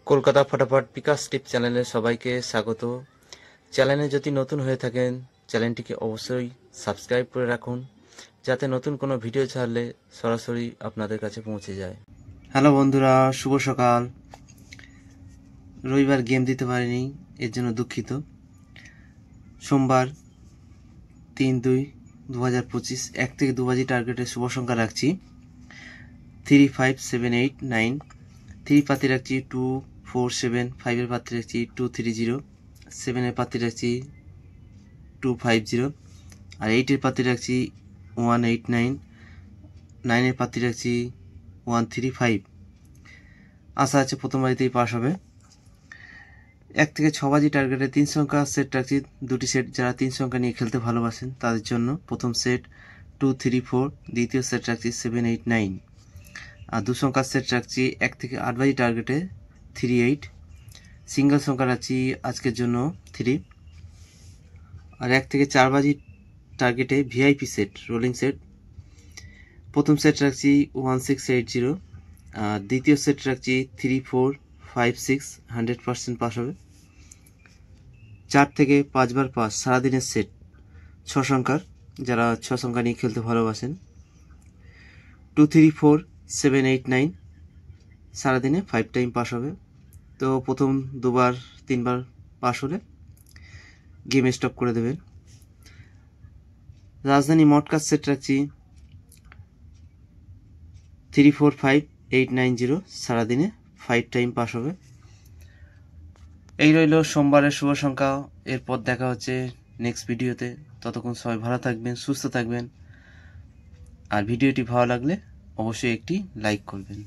কলকাতা ফটাফট বিকাশ টিপ চ্যানেলে সবাইকে স্বাগত। চ্যানেলে যদি নতুন হয়ে থাকেন চ্যানেলটিকে অবশ্যই সাবস্ক্রাইব করে রাখুন, যাতে নতুন কোনো ভিডিও ছাড়লে সরাসরি আপনাদের কাছে পৌঁছে যায়। হ্যালো বন্ধুরা, শুভ সকাল। রবিবার গেম দিতে পারিনি, এর জন্য দুঃখিত। সোমবার 3/2/2025 1 থেকে 2 বাজি টার্গেটে শুভ সংখ্যা রাখছি 3, 5, 7, 8, 9। 3 পাতি রাখছি 2, 4, 7। 5 এর পাতি রাখছি 2, 3, 0। 7 এর পাতি রাখছি 2, 5, 0। আর 8 এর পাতি রাখছি 1, 8, 9। 9 এর পাতি রাখছি 1, 3, 5। আশা আছে প্রথম বাড়িতেই পাস হবে। 1 থেকে 6 বাজি টার্গেটে 3 সংখ্যা সেট রাখছি, দুটি সেট। যারা 3 সংখ্যা নিয়ে খেলতে ভালোবাসেন তাদের জন্য প্রথম সেট 2, 3, 4। দ্বিতীয় সেট রাখছি 7, 8, 9। আর 2 সংখ্যার সেট রাখছি 1 থেকে 8 বাজি টার্গেটে 3, 8। সিঙ্গেল সংখ্যা রাখছি আজকের জন্য 3। আর 1 থেকে 4 বাজি টার্গেটে ভিআইপি সেট, রোলিং সেট। প্রথম সেট রাখছি 1, 6, 8, 0। আর দ্বিতীয় সেট রাখছি 3, 4, 5, 6। 100% পাস হবে। 4 থেকে 5 বার পাস, সারাদিনের সেট 6 সংখ্যার। যারা 6 সংখ্যা নিয়ে খেলতে ভালোবাসেন 2, 3, 4, 7, 8, 9। সারাদিনে 5 টাইম পাস হবে। তো প্রথম 2বার 3বার পাস হলে গেম স্টপ করে দেবেন। রাজধানী মটকার সেট রাখছি 3, 4, 5, 8, 9, 0। সারাদিনে 5 টাইম পাস হবে। এই রইল সোমবারের শুভ সংখ্যা। এরপর দেখা হচ্ছে নেক্সট ভিডিওতে। ততক্ষণ সবাই ভালো থাকবেন, সুস্থ থাকবেন। আর ভিডিওটি ভালো লাগলে অবশ্যই একটি লাইক করবেন।